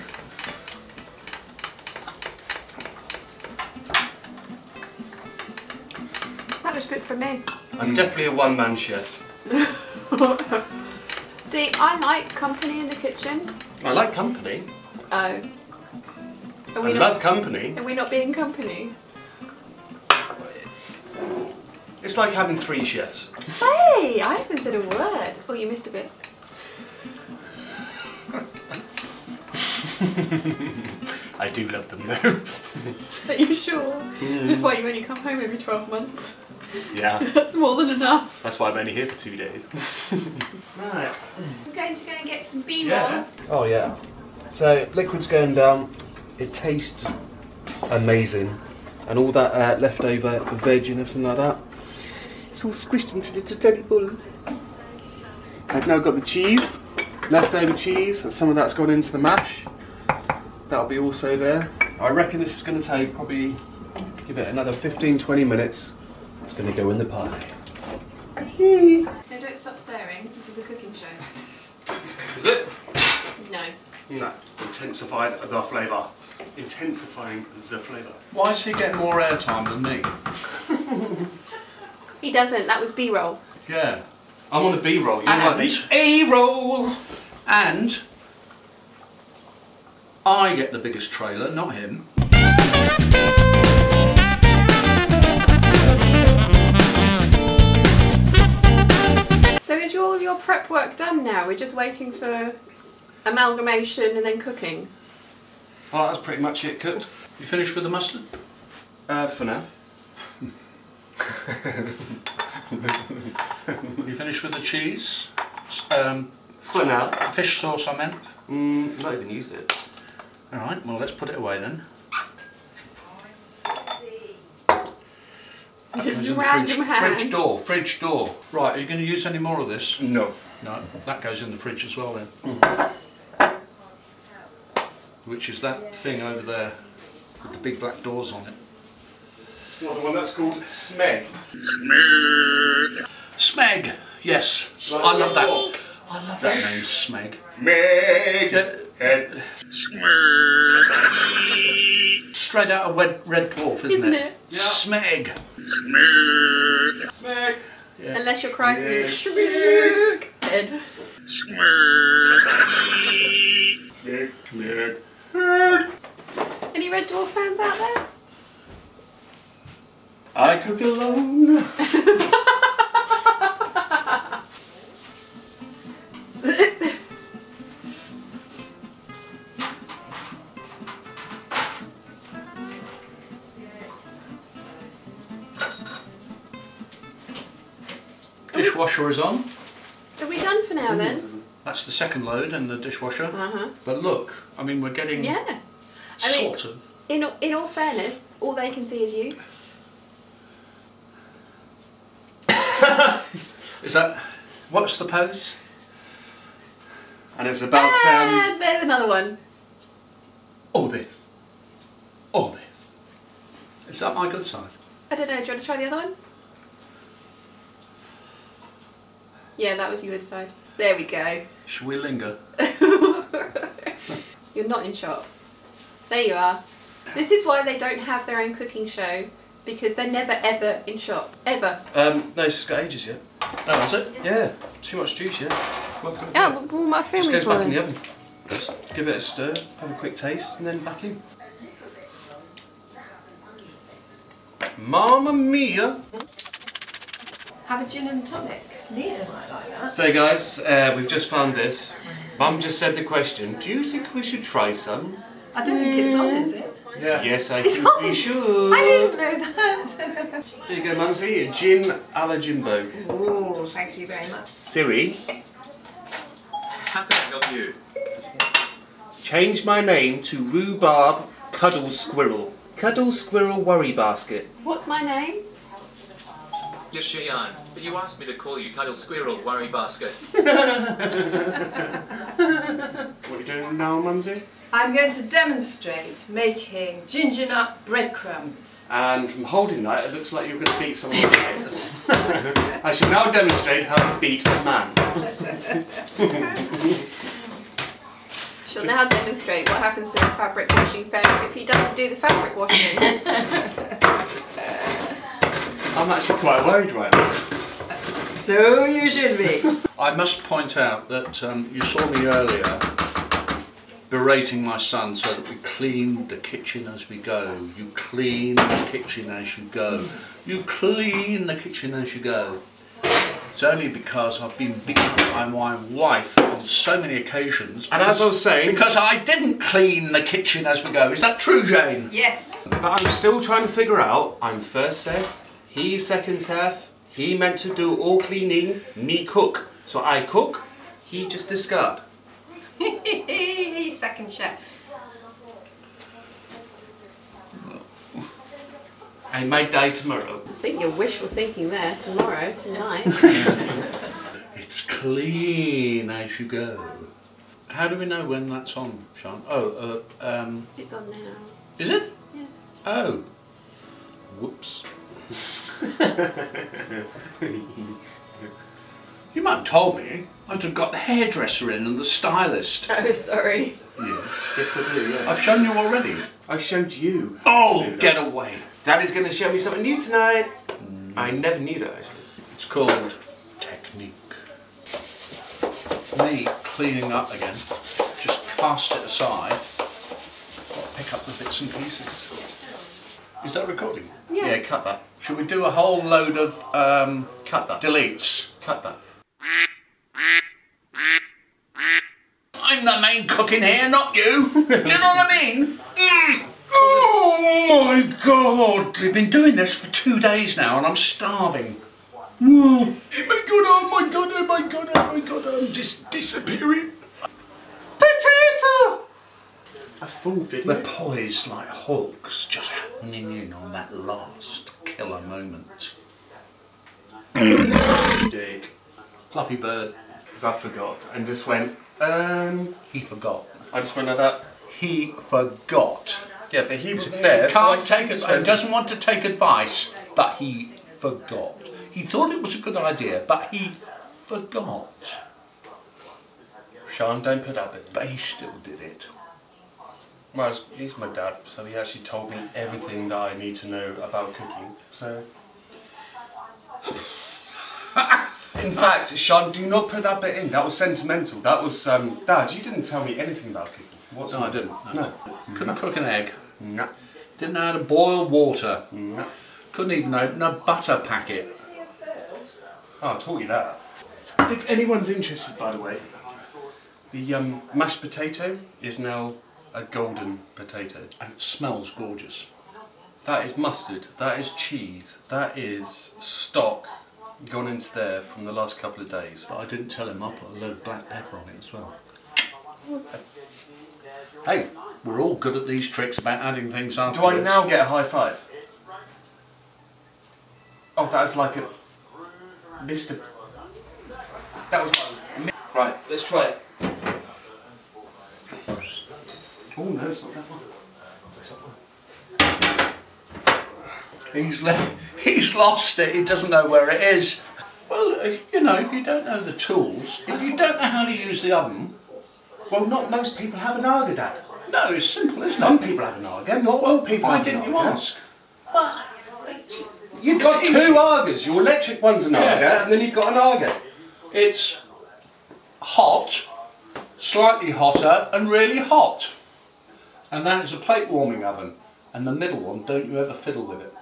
[SPEAKER 1] That was good for me.
[SPEAKER 3] I'm definitely a one-man chef.
[SPEAKER 1] See, I like company in the kitchen.
[SPEAKER 3] I like company.
[SPEAKER 1] Oh. Are
[SPEAKER 3] I love company.
[SPEAKER 1] Are we not being company?
[SPEAKER 3] It's like having 3 chefs.
[SPEAKER 1] Hey, I haven't said a word. Oh, you missed a bit.
[SPEAKER 3] I do love them though.
[SPEAKER 1] Are you sure? Is this why you only come home every 12 months?
[SPEAKER 3] Yeah.
[SPEAKER 1] That's more than enough.
[SPEAKER 3] That's why I'm only here for 2 days. Right.
[SPEAKER 1] I'm going to go and get some B-roll.
[SPEAKER 3] Yeah.
[SPEAKER 4] Oh yeah.
[SPEAKER 3] So liquid's going down. It tastes amazing, and all that leftover veg and everything like that, it's all squished into little tiny balls. I've now got the cheese, leftover cheese, and some of that's gone into the mash. That'll be also there. I reckon this is going to take probably, give it another 15-20 minutes. It's going to go in the pie.
[SPEAKER 1] No, don't stop stirring. This is a cooking show.
[SPEAKER 3] Is it?
[SPEAKER 1] No.
[SPEAKER 3] No. Intensified the flavour. Intensifying the flavour.
[SPEAKER 4] Why is he getting more airtime than me?
[SPEAKER 1] He doesn't. That was B-roll.
[SPEAKER 4] Yeah.
[SPEAKER 3] I'm on the B-roll. You're on the A-roll.
[SPEAKER 4] And I get the biggest trailer, not him.
[SPEAKER 1] So is all your prep work done now? We're just waiting for amalgamation and then cooking?
[SPEAKER 3] Oh, that's pretty much it cooked.
[SPEAKER 4] You finished with the mustard?
[SPEAKER 3] For now.
[SPEAKER 4] You finished with the cheese?
[SPEAKER 3] For now.
[SPEAKER 4] Fish sauce, I meant.
[SPEAKER 3] Not even used it.
[SPEAKER 4] Alright, well let's put it away then. That
[SPEAKER 1] Just
[SPEAKER 4] goes in the
[SPEAKER 1] random hand.
[SPEAKER 4] Fridge door. Right, are you going to use any more of this?
[SPEAKER 3] No.
[SPEAKER 4] No, that goes in the fridge as well then. Which is that thing over there with the big black doors on it.
[SPEAKER 3] What, the one that's called Smeg?
[SPEAKER 4] Smeg! Yes,
[SPEAKER 3] Like
[SPEAKER 4] I love that.
[SPEAKER 3] Smeg.
[SPEAKER 4] I love that name, Smeg.
[SPEAKER 3] Smeg!
[SPEAKER 4] Straight out of Red Dwarf, isn't it?
[SPEAKER 3] Yeah.
[SPEAKER 4] Smeg.
[SPEAKER 3] Smeg!
[SPEAKER 4] Yeah.
[SPEAKER 1] Unless you're Crichton in a shmoog head.
[SPEAKER 3] Smeg.
[SPEAKER 1] Any Red Dwarf fans out there?
[SPEAKER 3] I cook alone.
[SPEAKER 4] Dishwasher is on.
[SPEAKER 1] Are we done for now then?
[SPEAKER 4] That's the second load in the dishwasher.
[SPEAKER 1] Uh-huh.
[SPEAKER 4] But look, I mean, we're getting
[SPEAKER 1] Yeah. I mean,
[SPEAKER 4] sort of.
[SPEAKER 1] in all fairness, all they can see is you.
[SPEAKER 4] Is that, what's the pose?
[SPEAKER 3] And it's about
[SPEAKER 1] And there's another one.
[SPEAKER 4] All this. All this. Is that my good side?
[SPEAKER 1] I don't know, do you want to try the other one? Yeah, that was your good side. There we go.
[SPEAKER 4] Shall we linger?
[SPEAKER 1] You're not in shot. There you are. This is why they don't have their own cooking show, because they're never ever in shot. Ever.
[SPEAKER 3] no, it's got ages yet.
[SPEAKER 4] Oh, is it?
[SPEAKER 3] Yeah, too much juice yet.
[SPEAKER 1] Oh, well, my
[SPEAKER 3] Just
[SPEAKER 1] family
[SPEAKER 3] goes back in the oven. Just give it a stir, have a quick taste, and then back in. Mamma mia!
[SPEAKER 5] Have a gin and tonic. Nina might like that.
[SPEAKER 3] So guys, we've just found this. Mum just said the question, do you think we should try some?
[SPEAKER 5] I don't think it's on, is it?
[SPEAKER 4] Yeah.
[SPEAKER 3] Yes, I
[SPEAKER 5] It's
[SPEAKER 3] think
[SPEAKER 5] on.
[SPEAKER 3] we should.
[SPEAKER 5] I didn't know that.
[SPEAKER 3] Here you go, Mumsy. Gin a la Jimbo.
[SPEAKER 5] Oh, thank you very much.
[SPEAKER 3] Siri,
[SPEAKER 6] How can I help you?
[SPEAKER 3] change my name to Rhubarb Cuddle Squirrel. Cuddle Squirrel Worry Basket.
[SPEAKER 1] What's my name?
[SPEAKER 6] Yes, Cheyenne, but you asked me to call you Cuddle Squirrel Worry Basket.
[SPEAKER 3] What are you doing now, Mumsy?
[SPEAKER 5] I'm going to demonstrate making ginger nut breadcrumbs.
[SPEAKER 3] And from holding that, it looks like you're going to beat someone with it. I shall now demonstrate how to beat a man.
[SPEAKER 1] She'll now demonstrate what happens to the fabric washing fair if he doesn't do the fabric washing.
[SPEAKER 3] I'm actually quite worried right now.
[SPEAKER 5] So you should be.
[SPEAKER 4] I must point out that you saw me earlier berating my son so that we clean the kitchen as we go. You clean the kitchen as you go. You clean the kitchen as you go. It's only because I've been beaten by my wife on so many occasions.
[SPEAKER 3] And as I was saying...
[SPEAKER 4] Because I didn't clean the kitchen as we go. Is that true, Jane?
[SPEAKER 5] Yes.
[SPEAKER 3] But I'm still trying to figure out, I'm first chef, he second chef, he meant to do all cleaning, me cook. So I cook, he just discard.
[SPEAKER 5] He's second check.
[SPEAKER 3] I made day tomorrow.
[SPEAKER 1] I think you're wishful thinking there. Tomorrow, tonight.
[SPEAKER 4] It's clean as you go. How do we know when that's on, Sean? Oh,
[SPEAKER 1] It's on now.
[SPEAKER 4] is it?
[SPEAKER 1] Yeah.
[SPEAKER 4] Oh. Whoops. You might have told me. I'd have got the hairdresser in and the stylist.
[SPEAKER 1] Oh, sorry.
[SPEAKER 4] Yeah.
[SPEAKER 3] Yes, I do, yeah.
[SPEAKER 4] I've shown you already.
[SPEAKER 3] I showed you.
[SPEAKER 4] Oh, get away.
[SPEAKER 3] Daddy's going to show me something new tonight. I never knew that, actually.
[SPEAKER 4] It's called technique. Me cleaning up again. Just cast it aside. Got to pick up the bits and pieces. Is that recording?
[SPEAKER 1] Yeah.
[SPEAKER 3] Yeah, cut that.
[SPEAKER 4] Should we do a whole load of
[SPEAKER 3] Cut that.
[SPEAKER 4] deletes?
[SPEAKER 3] Cut that.
[SPEAKER 4] I'm the main cook in here, not you. Do you know what I mean? Oh my God! We've been doing this for 2 days now and I'm starving. Oh my God, oh my God, oh my God, oh my God, I'm just disappearing. Potato!
[SPEAKER 3] A full video.
[SPEAKER 4] They're poised like hawks, just honing in on that last killer moment.
[SPEAKER 3] Dig.
[SPEAKER 4] Fluffy bird.
[SPEAKER 3] Because I forgot and just went,
[SPEAKER 4] He forgot.
[SPEAKER 3] I just went like that.
[SPEAKER 4] He forgot.
[SPEAKER 3] Yeah, but he wasn't there, so I
[SPEAKER 4] Can't take
[SPEAKER 3] just
[SPEAKER 4] it.
[SPEAKER 3] went,
[SPEAKER 4] Doesn't want to take advice, but he forgot. He thought it was a good idea, but he forgot.
[SPEAKER 3] Sean, don't put up it.
[SPEAKER 4] But he still did it.
[SPEAKER 3] Well, he's my dad, so he actually told me everything that I need to know about cooking, so... In fact, Sean, do not put that bit in. That was sentimental. That was, Dad, you didn't tell me anything about cooking. What's
[SPEAKER 4] No, I didn't.
[SPEAKER 3] No.
[SPEAKER 4] Couldn't cook an egg.
[SPEAKER 3] No.
[SPEAKER 4] Didn't know how to boil water.
[SPEAKER 3] No.
[SPEAKER 4] Couldn't even open a butter packet.
[SPEAKER 3] Oh, I taught you that. If anyone's interested, by the way, the mashed potato is now a golden potato.
[SPEAKER 4] And it smells gorgeous.
[SPEAKER 3] That is mustard, that is cheese, that is stock gone into there from the last couple of days.
[SPEAKER 4] But I didn't tell him I put a load of black pepper on it as well. Hey, we're all good at these tricks about adding things
[SPEAKER 3] Do
[SPEAKER 4] afterwards.
[SPEAKER 3] I now get a high five? Oh, that was like a... Mr... That was like... Right, let's try it. Oh no, it's not that one. It's that one.
[SPEAKER 4] He's lost it, he doesn't know where it is. Well, you know, if you don't know the tools, if you don't know how to use the oven...
[SPEAKER 3] Well, not most people have an Arga, Dad.
[SPEAKER 4] No, it's simple, isn't
[SPEAKER 3] Some
[SPEAKER 4] it?
[SPEAKER 3] people have an Arga, not all people
[SPEAKER 4] Why
[SPEAKER 3] have an
[SPEAKER 4] didn't you
[SPEAKER 3] Arga.
[SPEAKER 4] ask?
[SPEAKER 3] You've got
[SPEAKER 4] It's
[SPEAKER 3] two
[SPEAKER 4] easy.
[SPEAKER 3] Argas. Your electric one's an Arga,
[SPEAKER 4] Yeah.
[SPEAKER 3] and then you've got an Arga.
[SPEAKER 4] It's hot, slightly hotter, and really hot. And that is a plate warming oven. And the middle one, don't you ever fiddle with it.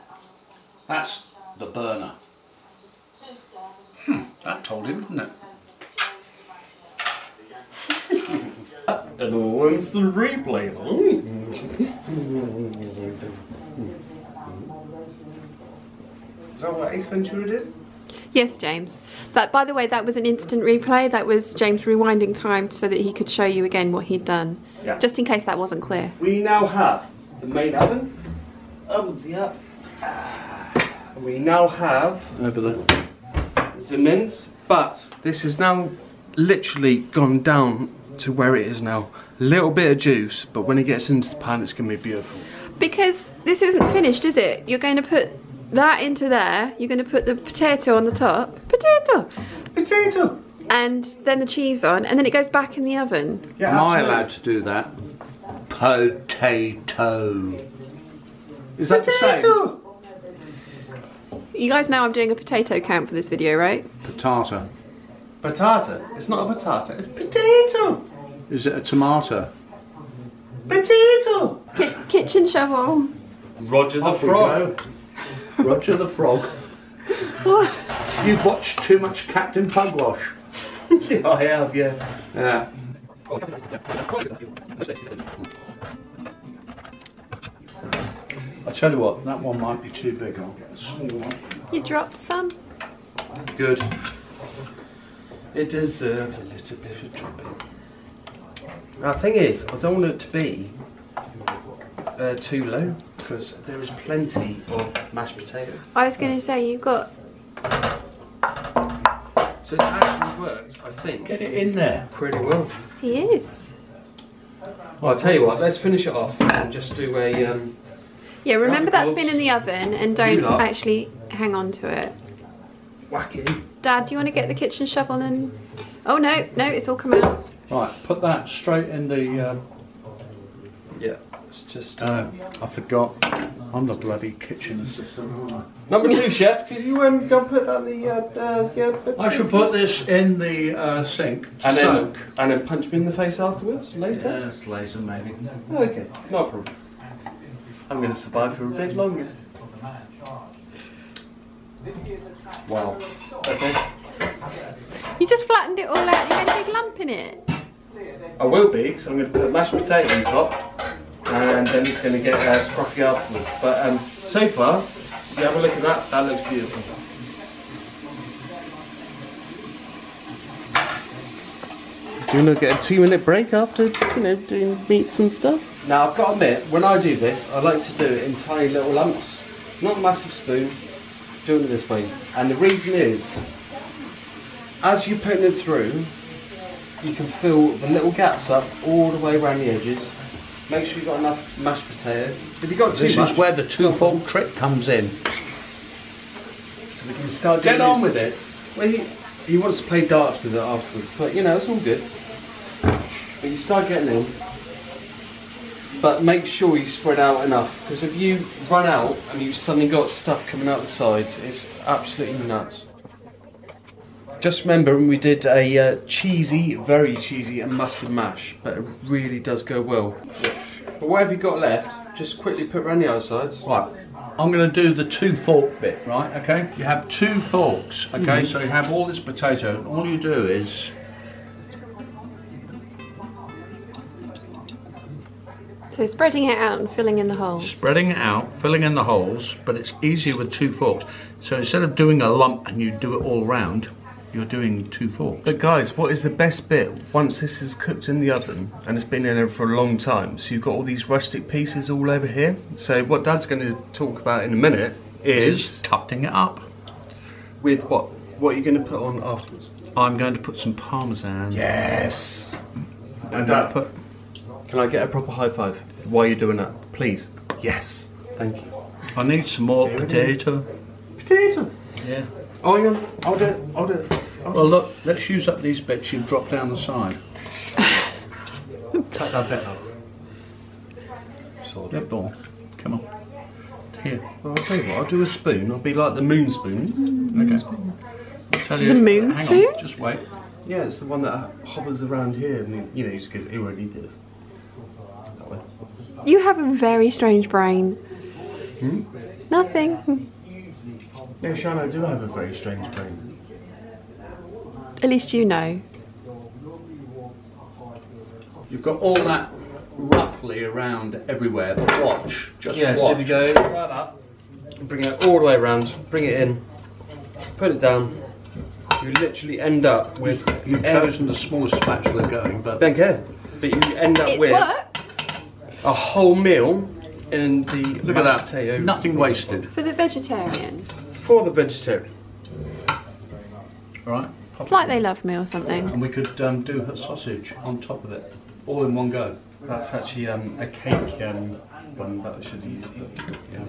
[SPEAKER 4] That's the burner. That told him, didn't it?
[SPEAKER 3] And once the replay. Is that what Ace Ventura did?
[SPEAKER 1] Yes, James. That, by the way, that was an instant replay. That was James rewinding time so that he could show you again what he'd done.
[SPEAKER 3] Yeah.
[SPEAKER 1] Just in case that wasn't clear.
[SPEAKER 3] We now have the main oven. Oven's up. We now have
[SPEAKER 4] Over there.
[SPEAKER 3] the mince, but this has now literally gone down to where it is now. Little bit of juice, but when it gets into the pan, it's going to be beautiful.
[SPEAKER 1] Because this isn't finished, is it? You're going to put that into there. You're going to put the potato on the top. Potato!
[SPEAKER 3] Potato!
[SPEAKER 1] And then the cheese on, and then it goes back in the oven.
[SPEAKER 3] Yeah,
[SPEAKER 4] Am I
[SPEAKER 3] absolutely.
[SPEAKER 4] allowed to do that? Potato. Is that the same?
[SPEAKER 3] Potato!
[SPEAKER 1] You guys know I'm doing a potato count for this video, right?
[SPEAKER 4] Potato.
[SPEAKER 3] Patata. It's not a patata, it's potato!
[SPEAKER 4] Is it a tomato?
[SPEAKER 3] Potato!
[SPEAKER 1] Kitchen shovel.
[SPEAKER 3] Roger the
[SPEAKER 4] Off we
[SPEAKER 3] frog.
[SPEAKER 4] go. Roger the frog. You've watched too much Captain Pugwash.
[SPEAKER 3] Yeah, I have, yeah.
[SPEAKER 4] Yeah. I'll tell you what, that one might be too big. I'll get a small one.
[SPEAKER 1] You dropped some.
[SPEAKER 3] Good. It deserves a little bit of dropping. Now the thing is, I don't want it to be too low because there is plenty of mashed potato.
[SPEAKER 1] I was going to say, you've got...
[SPEAKER 3] So it actually works, I think.
[SPEAKER 4] Get it in there.
[SPEAKER 3] Pretty well.
[SPEAKER 1] He is.
[SPEAKER 3] Well, I'll tell you what, let's finish it off and just do a...
[SPEAKER 1] Yeah, remember that's
[SPEAKER 3] gloves.
[SPEAKER 1] been in the oven and don't actually hang on to it.
[SPEAKER 3] Whack it in.
[SPEAKER 1] Dad, do you want to get the kitchen shovel and... Oh no, no, it's all come out.
[SPEAKER 4] Right, put that straight in the...
[SPEAKER 3] Yeah, it's just...
[SPEAKER 4] I forgot. I'm the bloody kitchen assistant, aren't
[SPEAKER 3] Number 2, chef, could you go and put that in the...
[SPEAKER 4] I should put this in the sink to soak.
[SPEAKER 3] And then punch me in the face afterwards, later?
[SPEAKER 4] Yes, later maybe.
[SPEAKER 3] Okay, no problem. I'm going to survive for a bit longer. Wow. Okay.
[SPEAKER 1] You just flattened it all out and you made a big lump in it.
[SPEAKER 3] I will be, because I'm going to put mashed potato on top, and then it's going to get scruffy afterwards. But so far, if you have a look at that, that looks beautiful. Do you want to get a 2-minute break after, doing meats and stuff? Now, I've got to admit, when I do this, I like to do it in tiny little lumps. Not a massive spoon, doing it this way. And the reason is, as you're putting it through, you can fill the little gaps up all the way around the edges. Make sure you've got enough mashed potato. If you've got too
[SPEAKER 4] This
[SPEAKER 3] much,
[SPEAKER 4] is where the 2-fork trick comes in.
[SPEAKER 3] so we can start doing
[SPEAKER 4] Get on
[SPEAKER 3] this.
[SPEAKER 4] with it.
[SPEAKER 3] Well, he wants to play darts with it afterwards, but it's all good. But you start getting in, but make sure you spread out enough, because if you run out and you've suddenly got stuff coming out the sides, it's absolutely nuts. Just remember when we did a cheesy, very cheesy and mustard mash, but it really does go well. But whatever you've got left, just quickly put around the other sides.
[SPEAKER 4] Right, I'm going to do the 2-fork bit, right, okay? You have 2 forks, okay? So you have all this potato, and all you do is...
[SPEAKER 1] So spreading it out and filling in the holes.
[SPEAKER 4] Spreading it out, filling in the holes, but it's easier with 2 forks. So instead of doing a lump and you do it all round, you're doing 2 forks.
[SPEAKER 3] But guys, what is the best bit? Once this is cooked in the oven, and it's been in there for a long time, so you've got all these rustic pieces all over here. So what Dad's going to talk about in a minute is...
[SPEAKER 4] tufting it up.
[SPEAKER 3] With what? What are you going to put on afterwards?
[SPEAKER 4] I'm going to put some parmesan.
[SPEAKER 3] Yes!
[SPEAKER 4] And Dad, put...
[SPEAKER 3] Can I get a proper high five while you're doing that? Please. Yes. Thank you.
[SPEAKER 4] I need some more potato.
[SPEAKER 3] Potato?
[SPEAKER 4] Yeah.
[SPEAKER 3] Oh, hang on. I'll do it. I'll do it.
[SPEAKER 4] Well, look, let's use up these bits you've dropped down the side.
[SPEAKER 3] Cut that bit up.
[SPEAKER 4] Yeah, ball. Come on. Here.
[SPEAKER 3] Well, I'll tell you what, I'll do a spoon. I'll be like the moon spoon.
[SPEAKER 4] Okay. I'll tell you.
[SPEAKER 1] The moon
[SPEAKER 4] hang
[SPEAKER 1] spoon?
[SPEAKER 4] on, just wait.
[SPEAKER 3] Yeah, it's the one that hovers around here and then, just goes, it already does. That way.
[SPEAKER 1] You have a very strange brain. Nothing.
[SPEAKER 3] Yeah, Shana, I do have a very strange brain.
[SPEAKER 1] At least you know.
[SPEAKER 4] You've got all that roughly around everywhere, but watch. Just watch.
[SPEAKER 3] So if you go like that, bring it all the way around, bring it in, put it down, you literally end up with...
[SPEAKER 4] You've chosen the smallest spatula going, but...
[SPEAKER 3] Don't care. But you end up with
[SPEAKER 1] works
[SPEAKER 3] a whole meal in the
[SPEAKER 4] Look at that.
[SPEAKER 3] potato.
[SPEAKER 4] Nothing wasted.
[SPEAKER 1] for the vegetarian.
[SPEAKER 3] For the vegetarian.
[SPEAKER 4] All right.
[SPEAKER 1] It's like they love me or something.
[SPEAKER 4] And we could do her sausage on top of it, all in one go.
[SPEAKER 3] That's actually a cake one that I should use. But, yeah.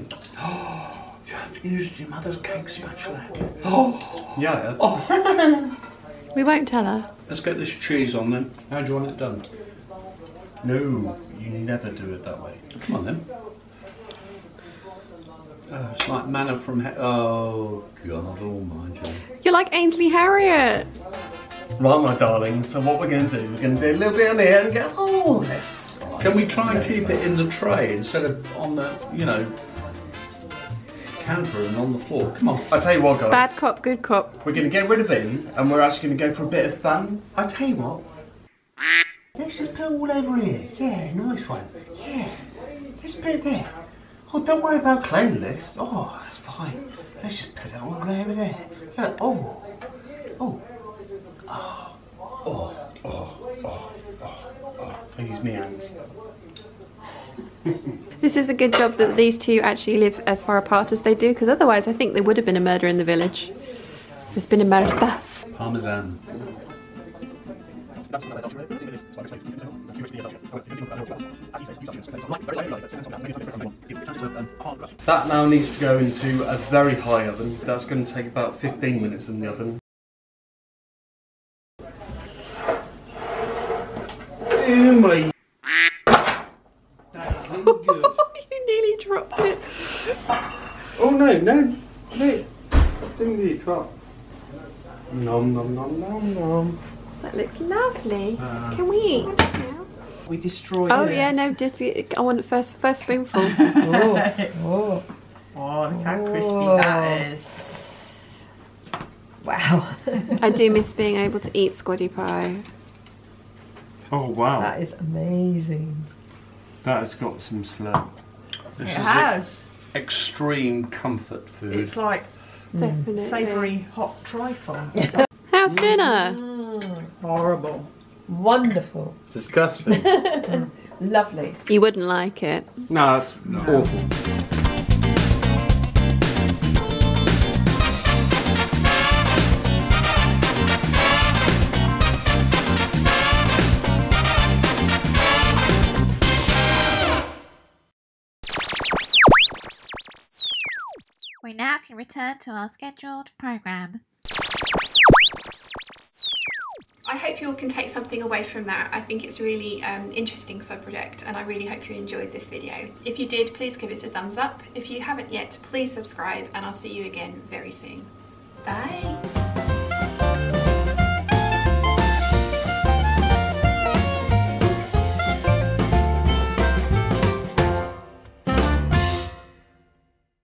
[SPEAKER 4] You haven't used your mother's cake spatula.
[SPEAKER 3] Yeah.
[SPEAKER 1] We won't tell her.
[SPEAKER 4] Let's get this cheese on then. How do you want it done?
[SPEAKER 3] No, you never do it that way.
[SPEAKER 4] Come on then. It's like manna from oh God almighty.
[SPEAKER 1] You're like Ainsley Harriott.
[SPEAKER 3] Right, my darling, so what we're going to do, we're going to do a little bit on here and go, oh, let's...
[SPEAKER 4] Can we try and keep it in the tray instead of on the, counter and on the floor? Come on.
[SPEAKER 3] I'll tell you what, guys.
[SPEAKER 1] Bad cop, good cop.
[SPEAKER 3] We're going to get rid of him, and we're actually going to go for a bit of fun. I'll tell you what. Let's just put it all over here. Yeah, nice one. Yeah. Let's put it there. Oh, don't worry about cleanliness. Oh, that's fine. Let's just put it all over there. Look, oh. Oh. Oh. Oh. Oh. Oh. Oh. I use my hands.
[SPEAKER 1] This is a good job that these two actually live as far apart as they do, because otherwise I think there would have been a murder in the village. There's been a murder.
[SPEAKER 4] Parmesan.
[SPEAKER 3] That now needs to go into a very high oven. That's going to take about 15 minutes in the oven. Oh my... That is looking good.
[SPEAKER 1] You nearly dropped it.
[SPEAKER 3] Oh no, no, no. Didn't really drop. Nom nom nom nom nom.
[SPEAKER 1] That looks lovely. Can we eat now?
[SPEAKER 7] We destroyed
[SPEAKER 1] Oh
[SPEAKER 7] it.
[SPEAKER 1] yeah, no, just I want first spoonful.
[SPEAKER 7] Oh,
[SPEAKER 2] Oh, look how crispy
[SPEAKER 7] Oh.
[SPEAKER 2] that is.
[SPEAKER 7] wow.
[SPEAKER 1] I do miss being able to eat squaddie pie.
[SPEAKER 3] Oh wow.
[SPEAKER 7] That is amazing.
[SPEAKER 3] That has got some slurp.
[SPEAKER 4] This
[SPEAKER 2] It
[SPEAKER 4] is
[SPEAKER 2] has.
[SPEAKER 4] extreme comfort food.
[SPEAKER 2] It's like
[SPEAKER 1] Definitely.
[SPEAKER 2] savoury hot trifle.
[SPEAKER 1] How's dinner?
[SPEAKER 2] Horrible.
[SPEAKER 7] Wonderful.
[SPEAKER 3] Disgusting.
[SPEAKER 7] Lovely.
[SPEAKER 1] You wouldn't like it.
[SPEAKER 3] No, it's awful.
[SPEAKER 2] We now can return to our scheduled programme.
[SPEAKER 1] I hope you all can take something away from that. I think it's really interesting subject, and I really hope you enjoyed this video. If you did, please give it a thumbs up. If you haven't yet, please subscribe, and I'll see you again very soon. Bye!